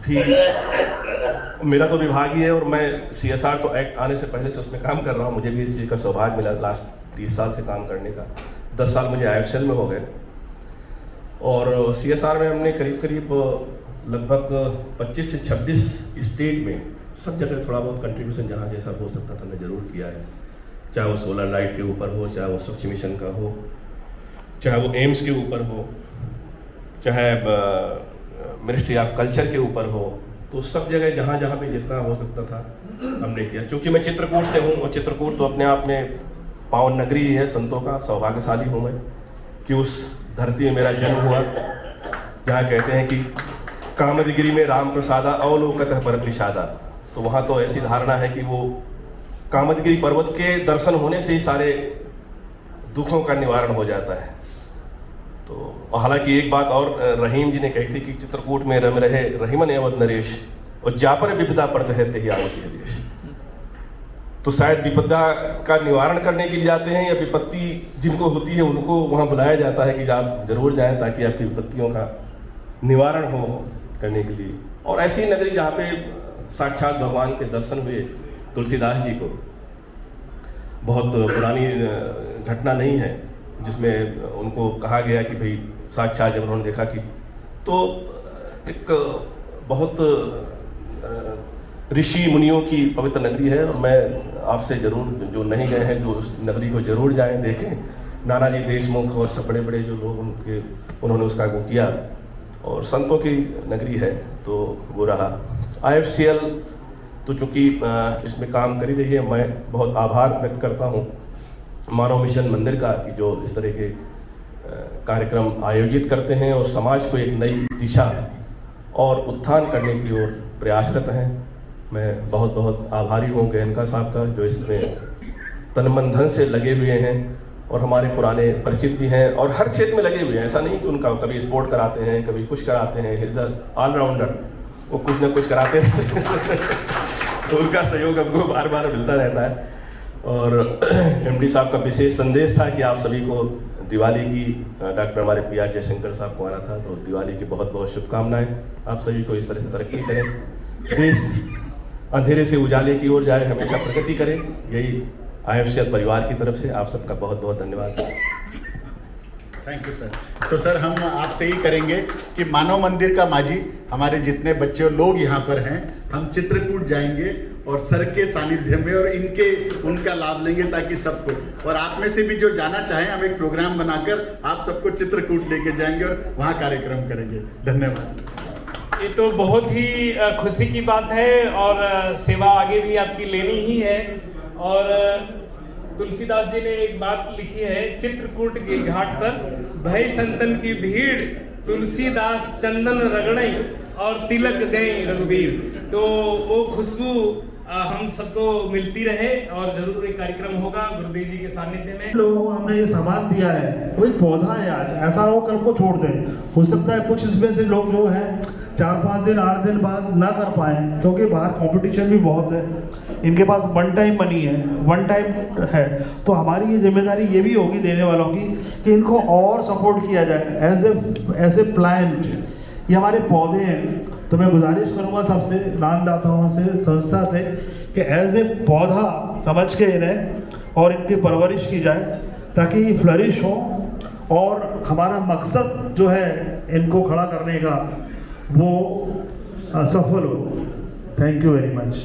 भी मेरा तो विभाग ही है और मैं CSR तो एक्ट आने से पहले से उसमें काम कर रहा हूँ। मुझे भी इस चीज़ का सौभाग्य मिला लास्ट 30 साल से काम करने का। 10 साल मुझे IFCL में हो गए और CSR में हमने करीब करीब लगभग 25 से 26 स्टेट में सब जगह थोड़ा बहुत कंट्रीब्यूशन जहाँ जैसा हो सकता था मैं ज़रूर किया है। चाहे वो सोलर लाइट के ऊपर हो, चाहे वो स्वच्छ मिशन का हो, चाहे वो एम्स के ऊपर हो, चाहे मिनिस्ट्री ऑफ कल्चर के ऊपर हो, तो सब जगह जहाँ जहाँ पे जितना हो सकता था हमने किया। क्योंकि मैं चित्रकूट से हूँ और चित्रकूट तो अपने आप में पावन नगरी है संतों का, सौभाग्यशाली हूँ मैं कि उस धरती में मेरा जन्म हुआ, जहाँ कहते हैं कि कामदगिरी में राम प्रसादा अवलोकतः पर प्रसादा। तो वहाँ तो ऐसी धारणा है कि वो कामदगिरी पर्वत के दर्शन होने से ही सारे दुखों का निवारण हो जाता है। तो हालांकि एक बात और रहीम जी ने कही थी कि चित्रकूट में रम रहे रहीमन एवं नरेश और जापर विपदा पड़त है तेही आवत है देश। तो शायद विपदा का निवारण करने के लिए जाते हैं या विपत्ति जिनको होती है उनको वहाँ बुलाया जाता है कि आप जरूर जाएं ताकि आपकी विपत्तियों का निवारण हो करने के लिए। और ऐसी नगरी जहाँ पे साक्षात भगवान के दर्शन हुए तुलसीदास जी को, बहुत पुरानी घटना नहीं है जिसमें उनको कहा गया कि भाई साक्षात जब उन्होंने देखा कि तो एक बहुत ऋषि मुनियों की पवित्र नगरी है। और मैं आपसे ज़रूर जो नहीं गए हैं जो उस नगरी को ज़रूर जाएं, देखें। नानाजी देशमुख और सब बड़े बड़े जो लोग उन्होंने उसका वो किया और संतों की नगरी है तो वो रहा। IFCL तो चूँकि इसमें काम कर ही रही है, मैं बहुत आभार व्यक्त करता हूँ मानव मिशन मंदिर का कि जो इस तरह के कार्यक्रम आयोजित करते हैं और समाज को एक नई दिशा और उत्थान करने की ओर प्रयासरत हैं। मैं बहुत बहुत आभारी हूँ गोयनका साहब का जो इसमें तन मन धन से लगे हुए हैं और हमारे पुराने परिचित भी हैं और हर क्षेत्र में लगे हुए हैं। ऐसा नहीं कि उनका कभी स्पोर्ट कराते हैं, कभी कुछ कराते हैं, इधर ऑलराउंडर वो कुछ ना कुछ कराते हैं तो उनका सहयोग हमको बार बार मिलता रहता है। और MD साहब का विशेष संदेश था कि आप सभी को दिवाली की डॉक्टर हमारे PR जयशंकर साहब को आना था, तो दिवाली की बहुत बहुत शुभकामनाएं। आप सभी को इस तरह से तरक्की करें, देश अंधेरे से उजाले की ओर जाए, हमेशा प्रगति करें। यही IFCL परिवार की तरफ से आप सबका बहुत बहुत धन्यवाद। Thank you sir. तो सर हम आपसे ही करेंगे कि मानव मंदिर का माझी हमारे जितने बच्चे और लोग यहाँ पर हैं, हम चित्रकूट जाएंगे और सर के सानिध्य में और उनका लाभ लेंगे ताकि सबको, और आप में से भी जो जाना चाहें हम एक प्रोग्राम बनाकर आप सबको चित्रकूट लेके जाएंगे और वहाँ कार्यक्रम करेंगे। धन्यवाद। ये तो बहुत ही खुशी की बात है और सेवा आगे भी आपकी लेनी ही है। और तुलसीदास जी ने एक बात लिखी है, चित्रकूट के घाट पर भय संतन की भीड़, तुलसीदास चंदन रगड़ई और तिलक गए रघुवीर। तो वो खुशबू हम सबको मिलती रहे और जरूर एक कार्यक्रम होगा गुरुदेव जी के सानिध्य में। लोगों को हमने ये सामान दिया है, वो एक पौधा है आज, ऐसा हो कल को छोड़ दें। हो सकता है कुछ इसमें से लोग जो हैं 4-5 दिन 8 दिन बाद ना कर पाएँ क्योंकि बाहर कंपटीशन भी बहुत है, इनके पास वन टाइम मनी है, वन टाइम है। तो हमारी ये जिम्मेदारी ये भी होगी देने वालों की कि इनको और सपोर्ट किया जाए एज ए प्लांट। ये हमारे पौधे हैं, तो मैं गुजारिश करूँगा सबसे, दानदाताओं से, संस्था से कि एज ए पौधा समझ के इन्हें और इनकी परवरिश की जाए ताकि ये फ्लरिश हो और हमारा मकसद जो है इनको खड़ा करने का वो सफल हो। Thank you very much.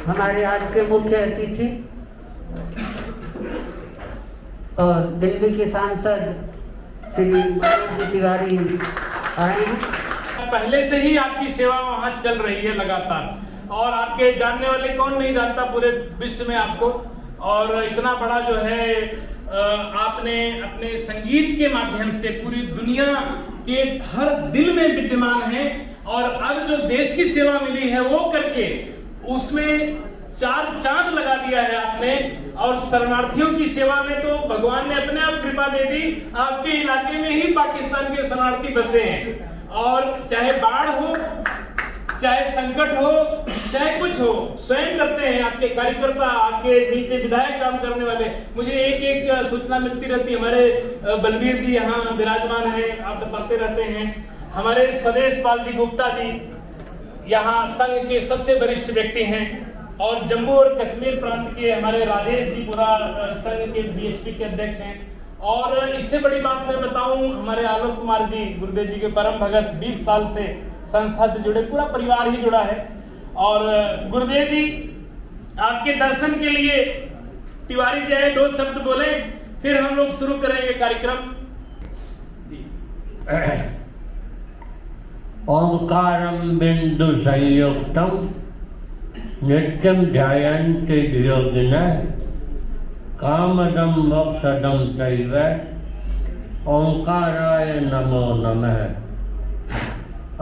हमारे आज के मुख्य अतिथि और दिल्ली के सांसद श्री मनोज तिवारी आए हैं। पहले से ही आपकी सेवा वहाँ चल रही है लगातार और आपके जानने वाले कौन नहीं जानता पूरे विश्व में आपको। और इतना बड़ा जो है आपने अपने संगीत के माध्यम से पूरी दुनिया के हर दिल में विद्यमान है और अब जो देश की सेवा मिली है वो करके उसमें चार चांद लगा दिया है आपने। और शरणार्थियों की सेवा में तो भगवान ने अपने आप कृपा दे दी। आपके इलाके में ही पाकिस्तान के शरणार्थी बसे हैं, और चाहे बाढ़ हो, चाहे संकट हो, चाहे कुछ हो, स्वयं करते हैं आपके कार्यकर्ता, आपके नीचे विधायक काम करने वाले। मुझे एक एक सूचना मिलती रहती है। हमारे बलबीर जी यहाँ विराजमान है, आप बताते रहते हैं। हमारे स्वदेश पाल जी गुप्ता जी यहाँ संघ के सबसे वरिष्ठ व्यक्ति हैं, और जम्मू और कश्मीर प्रांत के हमारे राजेश जी पूरा संघ के बीएचपी के अध्यक्ष हैं। और इससे बड़ी बात मैं बताऊं, हमारे आलोक कुमार जी गुरुदेव जी के परम भगत 20 साल से संस्था से जुड़े, पूरा परिवार ही जुड़ा है। और गुरुदेव जी आपके दर्शन के लिए तिवारी जी आए, 2 शब्द बोले, फिर हम लोग शुरू करेंगे कार्यक्रम। ओंकारं बिंदु संयुक्तम नित्यं ध्यायन्ति योगिनः कामदं मोक्षदं चैव ओंकाराय नमो नमः।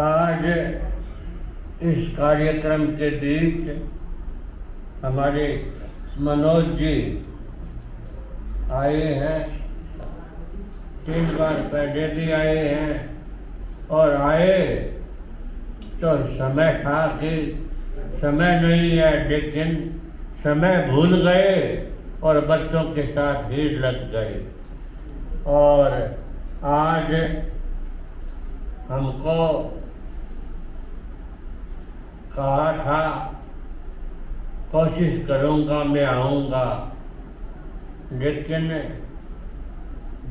आज इस कार्यक्रम के बीच हमारे मनोज जी आए हैं, 3 बार पहले भी आए हैं, और आए तो समय था कि समय नहीं है, लेकिन समय भूल गए और बच्चों के साथ भीड़ लग गए। और आज हमको कहा था कोशिश करूँगा, मैं आऊँगा, लेकिन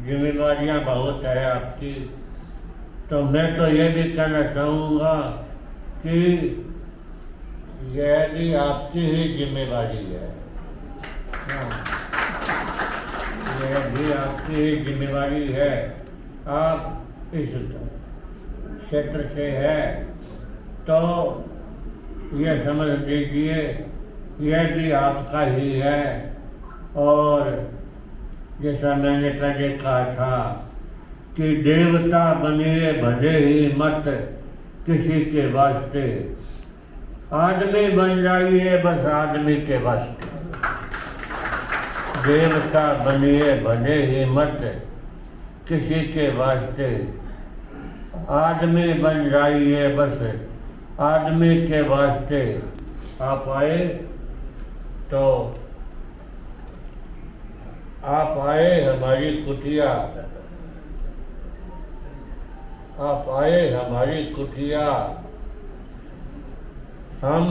जिम्मेदारियाँ बहुत है आपकी। तो मैं तो ये भी कहना चाहूँगा कि यह भी आपकी ही जिम्मेदारी है। यह भी आपकी ही जिम्मेदारी है। आप इस क्षेत्र से है तो यह समझ लीजिए यह भी आपका ही है। और जैसा मैंने पहले कहा था कि देवता बनिए भले ही मत किसी के वास्ते, आदमी बन जाइए बस आदमी के वास्ते। देवता बनिए भले ही मत किसी के वास्ते, आदमी बन जाइए बस आदमी के वास्ते। आप आए तो आप आए हमारी कुटिया, आप आए हमारी कुटिया। हम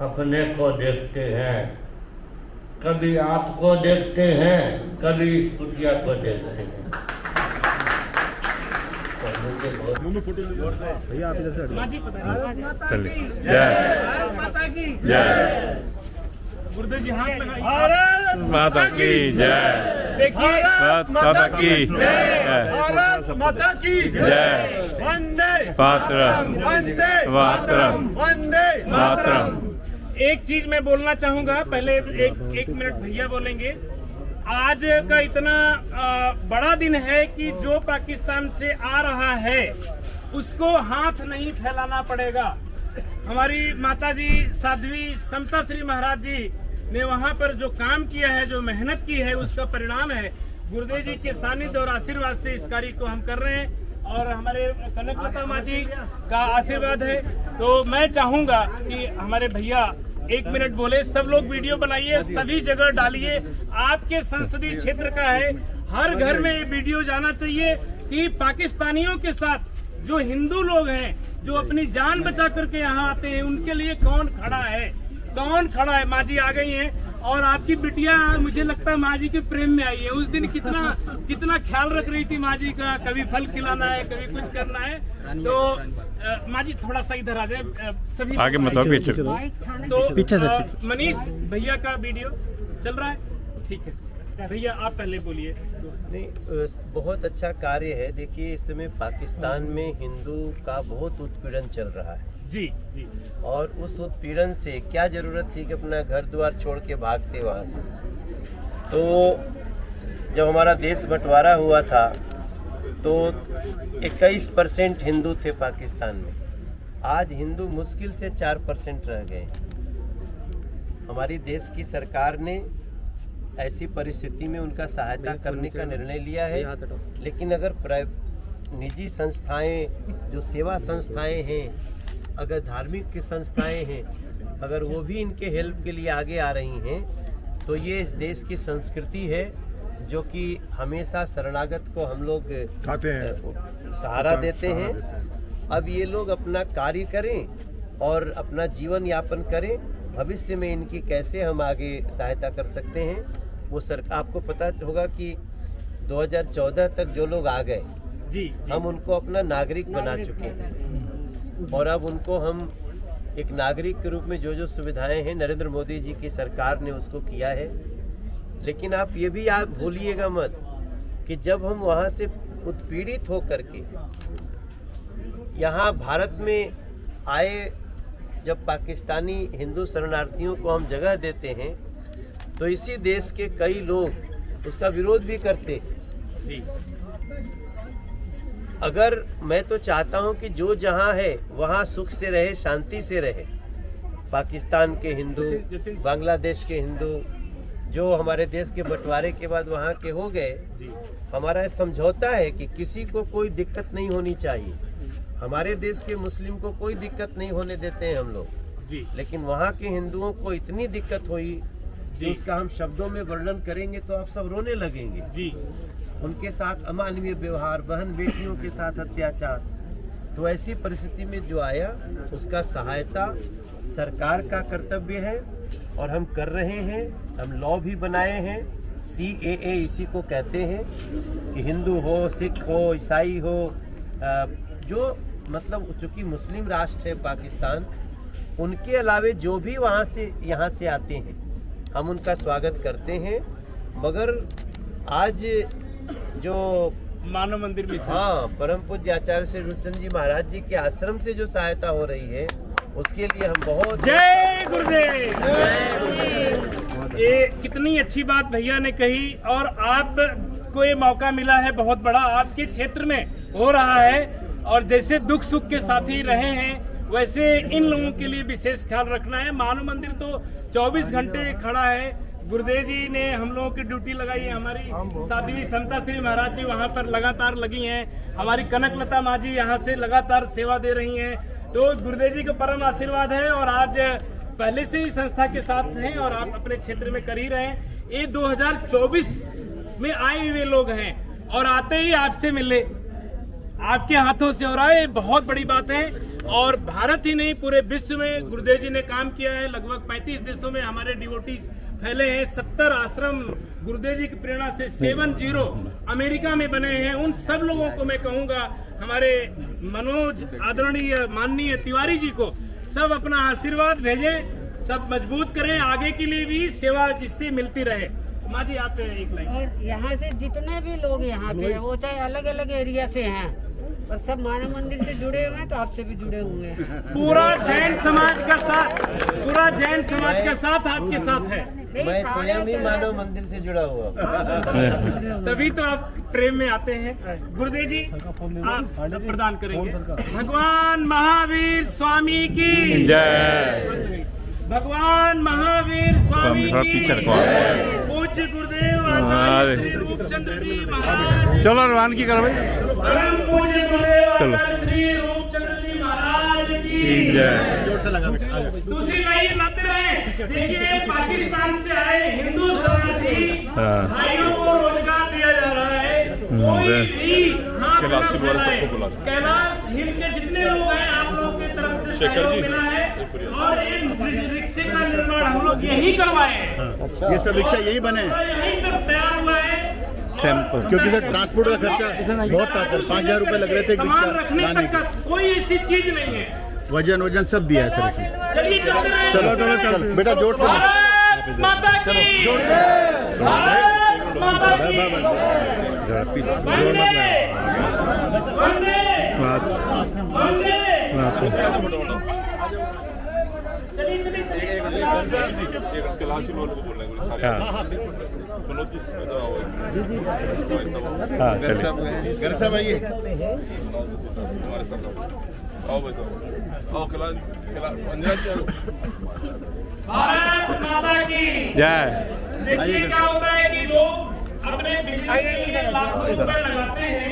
अपने को देखते हैं, कभी आपको देखते हैं, कभी इस कुटिया को देखते हैं। भैया आप इधर से जय माता की जय, गुरुदेव जी हाथ लगाइए। भारत माता की जय, देखिए भारत माता की जय, भारत माता की जय, वंदे मातरम, वंदे मातरम, वंदे मातरम। एक चीज मैं बोलना चाहूंगा, पहले एक मिनट भैया बोलेंगे। आज का इतना बड़ा दिन है कि जो पाकिस्तान से आ रहा है उसको हाथ नहीं फैलाना पड़ेगा। हमारी माताजी साध्वी समता श्री महाराज जी ने वहाँ पर जो काम किया है, जो मेहनत की है, उसका परिणाम है। गुरुदेव जी के सानिध्य और आशीर्वाद से इस कार्य को हम कर रहे हैं, और हमारे कनकलता माँ जी का आशीर्वाद है। तो मैं चाहूंगा कि हमारे भैया 1 मिनट बोले, सब लोग वीडियो बनाइए, सभी जगह डालिए। आपके संसदीय क्षेत्र का है, हर घर में ये वीडियो जाना चाहिए कि पाकिस्तानियों के साथ जो हिंदू लोग हैं, जो अपनी जान बचा करके यहाँ आते हैं, उनके लिए कौन खड़ा है, कौन खड़ा है। माँ जी आ गई हैं, और आपकी बिटिया मुझे लगता है माँ जी के प्रेम में आई है। उस दिन कितना ख्याल रख रही थी माँ जी का, कभी फल खिलाना है, कभी कुछ करना है। तो माँ जी थोड़ा सा इधर आ जाए, सभी आगे मत आओ, पीछे। तो मनीष भैया का वीडियो चल रहा है, ठीक है भैया आप पहले बोलिए। नहीं, बहुत अच्छा कार्य है। देखिए इस समय पाकिस्तान में हिंदू का बहुत उत्पीड़न चल रहा है जी जी, और उस उत्पीड़न से क्या जरूरत थी कि अपना घर द्वार छोड़ के भागते वहाँ से। तो जब हमारा देश बंटवारा हुआ था तो 21% हिंदू थे पाकिस्तान में। आज हिंदू मुश्किल से 4% रह गए। हमारी देश की सरकार ने ऐसी परिस्थिति में उनका सहायता करने का निर्णय लिया है। लेकिन अगर निजी संस्थाएं, जो सेवा संस्थाएं हैं, अगर धार्मिक की संस्थाएं हैं, अगर वो भी इनके हेल्प के लिए आगे आ रही हैं, तो ये इस देश की संस्कृति है जो कि हमेशा शरणागत को हम लोग सहारा देते हैं। अब ये लोग अपना कार्य करें और अपना जीवन यापन करें। भविष्य में इनकी कैसे हम आगे सहायता कर सकते हैं, वो सरकार, आपको पता होगा कि 2014 तक जो लोग आ गए जी, हम उनको अपना नागरिक बना चुके हैं और अब उनको हम एक नागरिक के रूप में जो सुविधाएं हैं नरेंद्र मोदी जी की सरकार ने उसको किया है। लेकिन आप ये भी याद भूलिएगा मत कि जब हम वहाँ से उत्पीड़ित होकर के यहाँ भारत में आए, जब पाकिस्तानी हिंदू शरणार्थियों को हम जगह देते हैं तो इसी देश के कई लोग उसका विरोध भी करते जी। अगर मैं तो चाहता हूं कि जो जहां है वहां सुख से रहे, शांति से रहे। पाकिस्तान के हिंदू, बांग्लादेश के हिंदू जो हमारे देश के बंटवारे के बाद वहां के हो गए, हमारा समझौता है कि किसी को कोई दिक्कत नहीं होनी चाहिए। हमारे देश के मुस्लिम को कोई दिक्कत नहीं होने देते हैं हम लोग जी। लेकिन वहाँ के हिंदुओं को इतनी दिक्कत हुई कि उसका हम शब्दों में वर्णन करेंगे तो आप सब रोने लगेंगे जी। उनके साथ अमानवीय व्यवहार, बहन बेटियों के साथ अत्याचार। तो ऐसी परिस्थिति में जो आया उसका सहायता सरकार का कर्तव्य है और हम कर रहे हैं। हम लॉ भी बनाए हैं, CAA इसी को कहते हैं कि हिंदू हो, सिख हो, ईसाई हो, जो मतलब चूँकि मुस्लिम राष्ट्र है पाकिस्तान, उनके अलावे जो भी वहाँ से यहाँ से आते हैं हम उनका स्वागत करते हैं। मगर आज जो मानव मंदिर में, हाँ, परम पूज्य आचार्य श्री रूपचंद जी महाराज जी के आश्रम से जो सहायता हो रही है उसके लिए हम बहुत जय गुरुदेव। ये कितनी अच्छी बात भैया ने कही और आपको ये मौका मिला है बहुत बड़ा, आपके क्षेत्र में हो रहा है और जैसे दुख सुख के साथी रहे हैं वैसे इन लोगों के लिए विशेष ख्याल रखना है। मानव मंदिर तो 24 घंटे खड़ा है। गुरुदेव जी ने हम लोगों की ड्यूटी लगाई है, हमारी साध्वी समता श्री महाराज जी वहाँ पर लगातार लगी हैं, हमारी कनकलता माँ जी यहाँ से लगातार सेवा दे रही हैं। तो गुरुदेव जी का परम आशीर्वाद है और आज पहले से ही संस्था के साथ हैं और आप अपने क्षेत्र में कर ही रहे हैं। ये 2024 में आए हुए लोग हैं और आते ही आपसे मिले, आपके हाथों से हो रहा है, ये बहुत बड़ी बात है। और भारत ही नहीं पूरे विश्व में गुरुदेव जी ने काम किया है। लगभग 35 देशों में हमारे डिवोटी फैले हैं। 70 आश्रम गुरुदेव जी की प्रेरणा से 70 अमेरिका में बने हैं। उन सब लोगों को मैं कहूँगा, हमारे मनोज आदरणीय माननीय तिवारी जी को सब अपना आशीर्वाद भेजें, सब मजबूत करें, आगे के लिए भी सेवा जिससे मिलती रहे। माँ जी आप एक लाइन। और यहाँ से जितने भी लोग यहाँ पे हैं, वो चाहे अलग अलग एरिया से हैं और सब मानव मंदिर से जुड़े हुए हैं, तो आपसे भी जुड़े हुए हैं। पूरा जैन समाज का साथ, पूरा जैन समाज का साथ आपके साथ है। मैं स्वयं ही मानव मंदिर से जुड़ा हुआ, तभी तो आप प्रेम में आते हैं। गुरुदेव जी आप प्रदान करेंगे। भगवान महावीर स्वामी की जय। भगवान महावीर स्वामी की जय। पूज्य गुरुदेव आचार्य श्री रूपचंद्र जी महाराज। चलो रवानगी करो भाई। परम पूज्य गुरुदेव आचार्य श्री रूपचंद्र जी महाराज की जय। दूसरी लाइन लाते रहे। देखिए पाकिस्तान से आए हिंदू शरणार्थी भाइयों को रोजगार दिया जा रहा है। कोई भी हाथ न फैलाए। कैलाश हिल के जितने लोग हैं आप लोगों की तरफ से सहयोग मिला है और एक रिक्शे का निर्माण हम लोग यही करवाए हैं। ये सब रिक्शा यही बने यहीं पर तैयार हुआ है। क्योंकि सर ट्रांसपोर्ट का खर्चा बहुत था सर, 5,000 रुपए लग रहे थे सामान रखने तक का कोई ऐसी चीज नहीं है। वजन सब दिया है सर इसमें। चलिए चलते हैं। चलो बेटा जोर से भारत माता की भारत माता की वंदे वंदे वंदे। घर साहब आइए। आओ भाई साहब, आओ खिला अंजना जी। भारत माता की जय। देखिए क्या होता है कि लोग अपने बिजनेस के लिए लाखों रुपए लगाते हैं,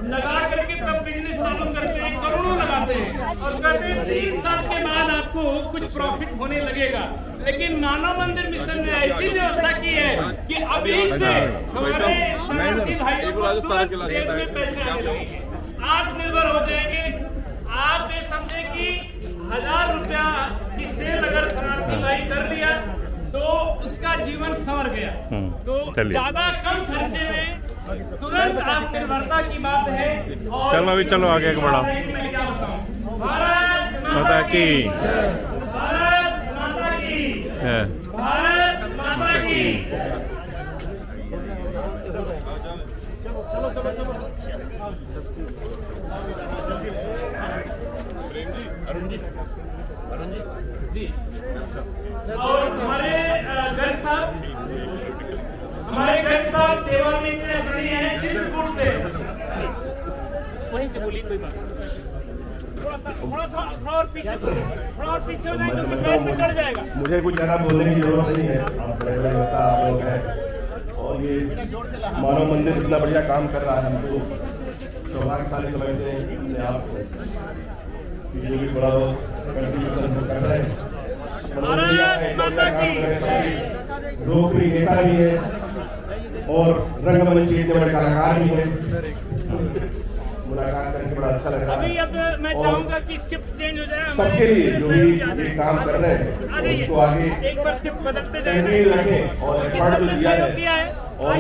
लगा करके तब बिजनेस चालू करते हैं, करोड़ों लगाते हैं और कहते हैं 3 साल के बाद आपको कुछ प्रॉफिट होने लगेगा। लेकिन मानव मंदिर मिशन ने ऐसी व्यवस्था की है कि अभी से हमारे शरणार्थी भाइयों को तुरंत जेब में पैसे आने लगेंगे, आत्मनिर्भर हो जाएंगे। आप ये समझे कि 1000 रुपया की सेल अगर शरणार्थी भाई कर लिया तो उसका जीवन संवर गया। तो ज्यादा कम खर्चे में तुरंत आत्मनिर्भरता की बात है। और चलो अभी चलो आगे बढ़ाओ। मैं क्या बताऊं, भारत माता की, भारत माता की, भारत माता की। जी और हमारे गर्ग साहब सेवा में इतने अग्रणी हैं चित्रकूट से, वहीं से बोलिए कोई बात। थोड़ा और पीछे हो जाएगा तो पैर में चढ़ जाएगा। मुझे कुछ ज़्यादा बोलने की जरूरत नहीं है, आप बड़े बड़े नेता आप लोग हैं और ये मानव मंदिर इतना बढ़िया काम कर रहा है, हमको सौभाग्यशाली समझते हैं अपने आप को, ये भी बड़ा कंट्रीब्यूशन कर रहे हैं। लोकप्रिय नेता भी है और रंगमंच के इतने बड़े कलाकार भी हैं। मुलाकात करके बड़ा अच्छा लग रहा है। अभी अब मैं चाहूंगा कि शिफ्ट चेंज हो जाए, सबके लिए जो भी ये काम कर रहे हैं उसको आगे एक बार शिफ्ट बदलते जाए रखें और एफर्ट जो दिया है और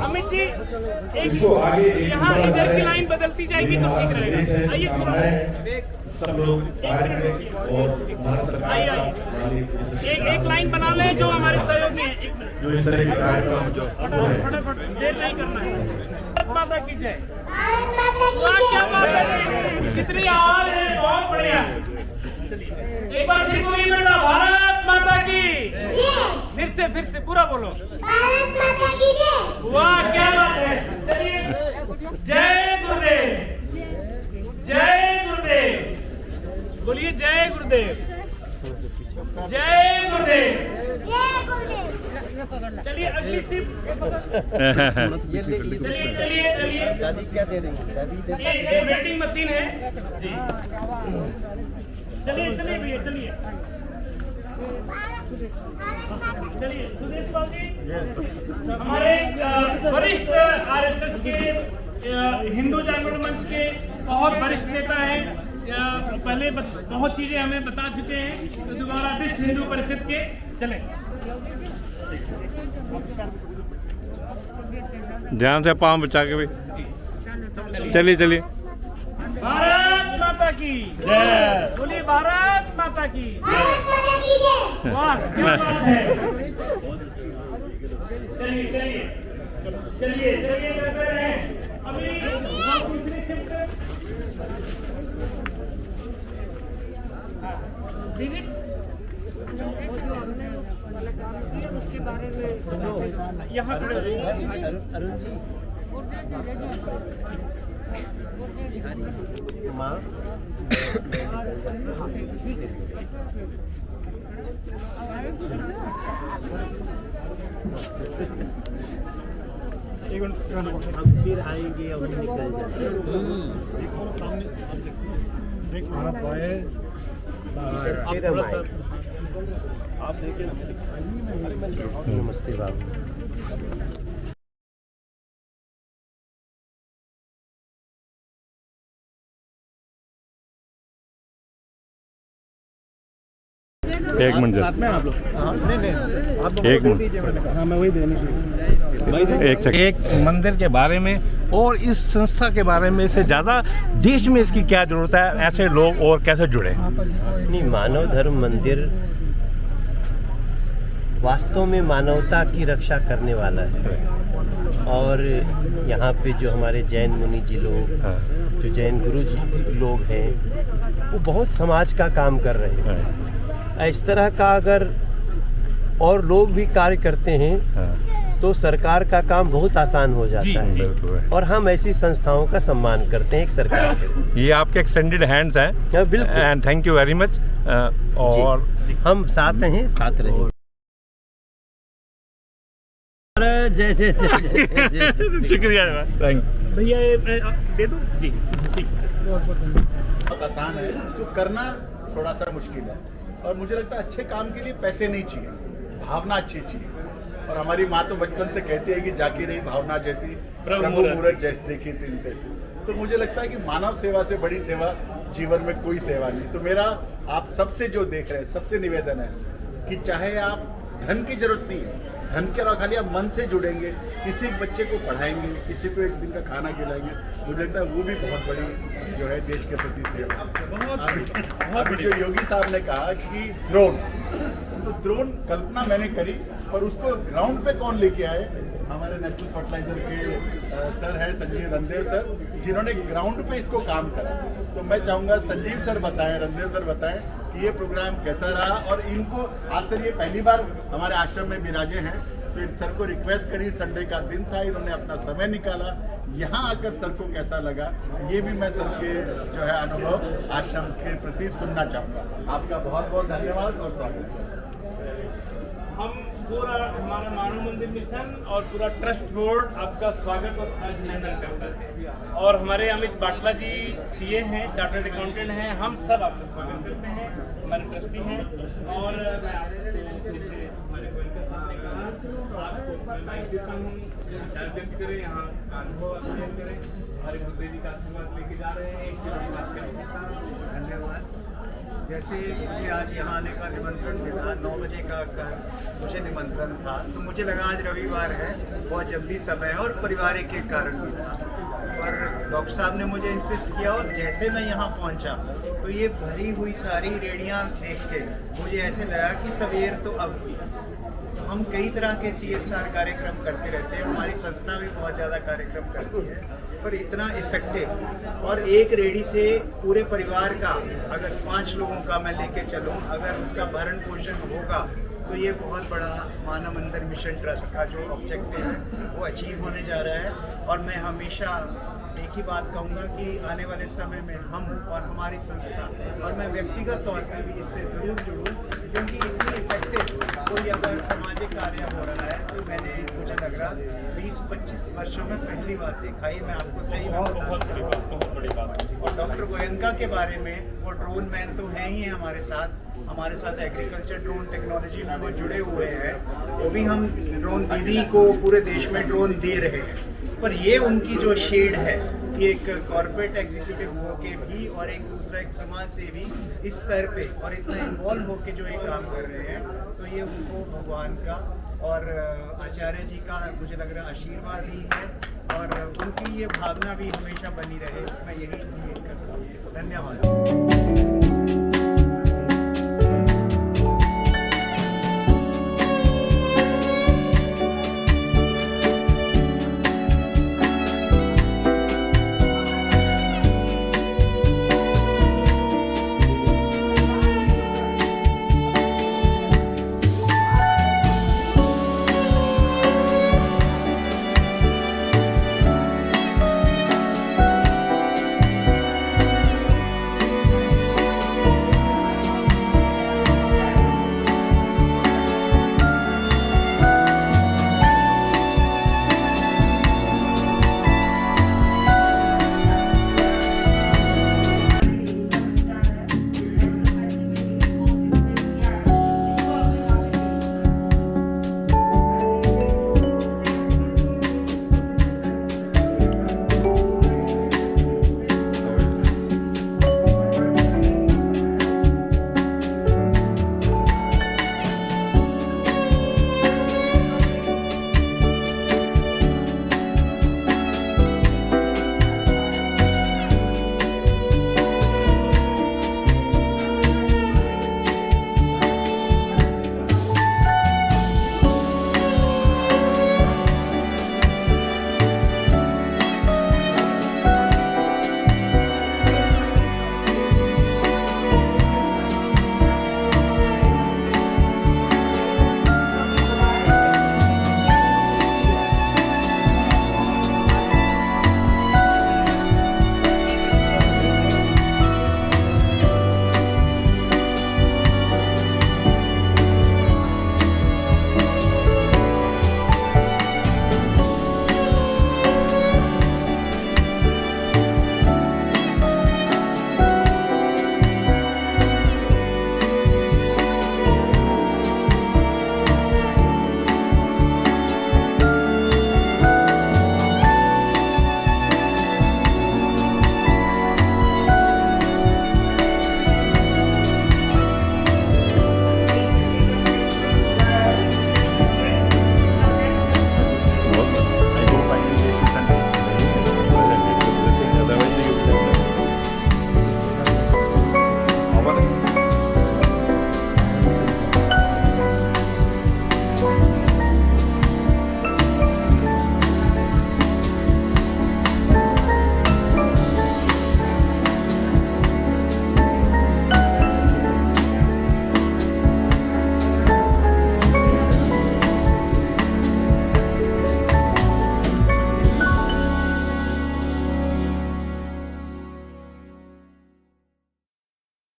अमित जी एक यहाँ इधर की लाइन बदलती जाएगी तो ठीक रहेगा। आइए सुनो, सब लोग और आइए एक लाइन बना लें जो हमारे सहयोगी हैं। जो इस तरह के कार्यक्रम फटाफट देर नहीं करना है। भारत माता की जय। वाह क्या बात है, कितनी आवाज है, बहुत बढ़िया। चलिए एक बार फिर कोई बेटा भारत माता की, फिर से पूरा बोलो भारत माता की जय। वाह क्या बात है। चलिए जय गुरुदेव, जय गुरुदेव, बोलिए जय गुरुदेव, जय गुरुदेव। चलिए अगली चलिए दादी क्या दे रही है? ये वेल्डिंग मशीन है जी। चलिए भैया चलिए सुदेश बाबू जी हमारे वरिष्ठ आरएसएस के हिंदू जागरण मंच के बहुत वरिष्ठ नेता हैं। पहले बहुत चीजें हमें बता चुके हैं, तो दोबारा विश्व हिंदू परिषद के चले। ध्यान से पाँव बचा के भी चलिए। भारत माता की जय, बोलिए भारत माता की जय। वाह क्या बात है। चलिए कर रहे हैं अभी दूसरी शिफ्ट। उसके बारे में यहाँ अरुण जी माँ अब फिर आएंगे और निकल जाएंगे। आप देखिए। नमस्ते बाबू। एक मिनट साथ में आप लोग नहीं एक मिनट। हाँ मैं वही देने एक मंदिर के बारे में और इस संस्था के बारे में से ज़्यादा देश में इसकी क्या जरूरत है, ऐसे लोग और कैसे जुड़े? नहीं, मानव धर्म मंदिर वास्तव में मानवता की रक्षा करने वाला है। और यहाँ पे जो हमारे जैन मुनि जी लोग, जो जैन गुरु जी लोग हैं, वो बहुत समाज का काम कर रहे हैं। इस तरह का अगर और लोग भी कार्य करते हैं तो सरकार का काम बहुत आसान हो जाता है। और हम ऐसी संस्थाओं का सम्मान करते हैं एक सरकार के। ये आपके एक्सटेंडेड हैंड्स हैं। बिल्कुल। And thank you very much. और हम साथ हैं, साथ रहेंगे। जय जय जय जय जय जय। शुक्रिया, थैंक भैया दे दो जी। ठीक बहुत आसान है, उसको करना थोड़ा सा मुश्किल है। और मुझे लगता है अच्छे काम के लिए पैसे नहीं चाहिए, भावना अच्छी चाहिए। और हमारी माँ तो बचपन से कहती है कि जाकी रही भावना जैसी प्रभु मुहूर्त जैसी देखी तीन तैसी। तो मुझे लगता है कि मानव सेवा से बड़ी सेवा जीवन में कोई सेवा नहीं। तो मेरा आप सबसे जो देख रहे हैं सबसे निवेदन है कि चाहे आप धन की जरूरत नहीं है, धन के अलावा खाली आप मन से जुड़ेंगे, किसी बच्चे को पढ़ाएंगे, किसी को एक दिन का खाना खिलाएंगे, मुझे लगता है वो भी बहुत बड़ी जो है देश के प्रति सेवा। अभी जो योगी साहब ने कहा कि ड्रोन, तो ड्रोन कल्पना मैंने करी, पर उसको ग्राउंड पे कौन लेके आए? हमारे नेशनल फर्टिलाइजर के सर हैं संजीव रणदेव सर, जिन्होंने ग्राउंड पे इसको काम करा। तो मैं चाहूँगा संजीव सर बताएं, रणदेव सर बताएं कि ये प्रोग्राम कैसा रहा। और इनको आज सर ये पहली बार हमारे आश्रम में विराजे हैं, तो सर को रिक्वेस्ट करी, संडे का दिन था, इन्होंने अपना समय निकाला, यहाँ आकर सर को कैसा लगा ये भी मैं सर के जो है अनुभव आश्रम के प्रति सुनना चाहूँगा। आपका बहुत बहुत धन्यवाद और स्वागत सर। हम पूरा हमारा मानव मंदिर मिशन और पूरा ट्रस्ट बोर्ड आपका स्वागत और अभिनंदन करता है। और हमारे अमित बाटला जी सीए हैं, चार्टर्ड अकाउंटेंट हैं, हम सब आपका स्वागत करते हैं, हमारे ट्रस्टी हैं। और मैं आपको जैसे हमारे गोयनका साहब ने कहा, आपको मैं माइक देता हूँ, विचार व्यक्त करें, यहाँ अनुभव आप शेयर करें। हमारे गुरुदेव जी का आशीर्वाद लेके जा रहे हैं, एक से बात करें। धन्यवाद। जैसे मुझे आज यहाँ आने का निमंत्रण मिला, 9 बजे का मुझे निमंत्रण था, तो मुझे लगा आज रविवार है, बहुत जल्दी समय और पारिवारिक के कारण भी था। पर डॉक्टर साहब ने मुझे इंसिस्ट किया और जैसे मैं यहाँ पहुँचा तो ये भरी हुई सारी रेडियाँ देख के मुझे ऐसे लगा कि सवेर तो अब हुई। तो हम कई तरह के CSR कार्यक्रम करते रहते हैं, हमारी संस्था भी बहुत ज़्यादा कार्यक्रम करती है, पर इतना इफेक्टिव और एक रेडी से पूरे परिवार का अगर 5 लोगों का मैं लेके चलूँ, अगर उसका भरण पोषण होगा तो ये बहुत बड़ा मानव मंदिर मिशन ट्रस्ट का जो ऑब्जेक्टिव है वो अचीव होने जा रहा है। और मैं हमेशा एक ही बात कहूँगा कि आने वाले समय में हम और हमारी संस्था और मैं व्यक्तिगत तौर पर भी इससे जरूर जुड़ूँ, क्योंकि इतनी इफेक्टिव कोई अगर सामाजिक कार्य हो रहा है तो मुझे लग रहा 20-25 वर्षों में पहली बार देखा ही। मैं आपको सही में बहुत बड़ी बात। और डॉक्टर गोयनका के बारे में, वो ड्रोन मैन तो हैं ही हैं हमारे साथ एग्रीकल्चर ड्रोन टेक्नोलॉजी में वो जुड़े हुए हैं, वो भी हम ड्रोन दीदी को पूरे देश में ड्रोन दे रहे हैं। पर ये उनकी जो शेड है कि एक कॉर्पोरेट एग्जीक्यूटिव होके भी और एक दूसरा एक समाज सेवी इस स्तर पे और इतना इन्वॉल्व होके जो ये काम कर रहे हैं, तो ये उनको भगवान का और आचार्य जी का मुझे लग रहा आशीर्वाद ही है और उनकी ये भावना भी हमेशा बनी रहे, मैं यही उम्मीद करता हूँ। धन्यवाद।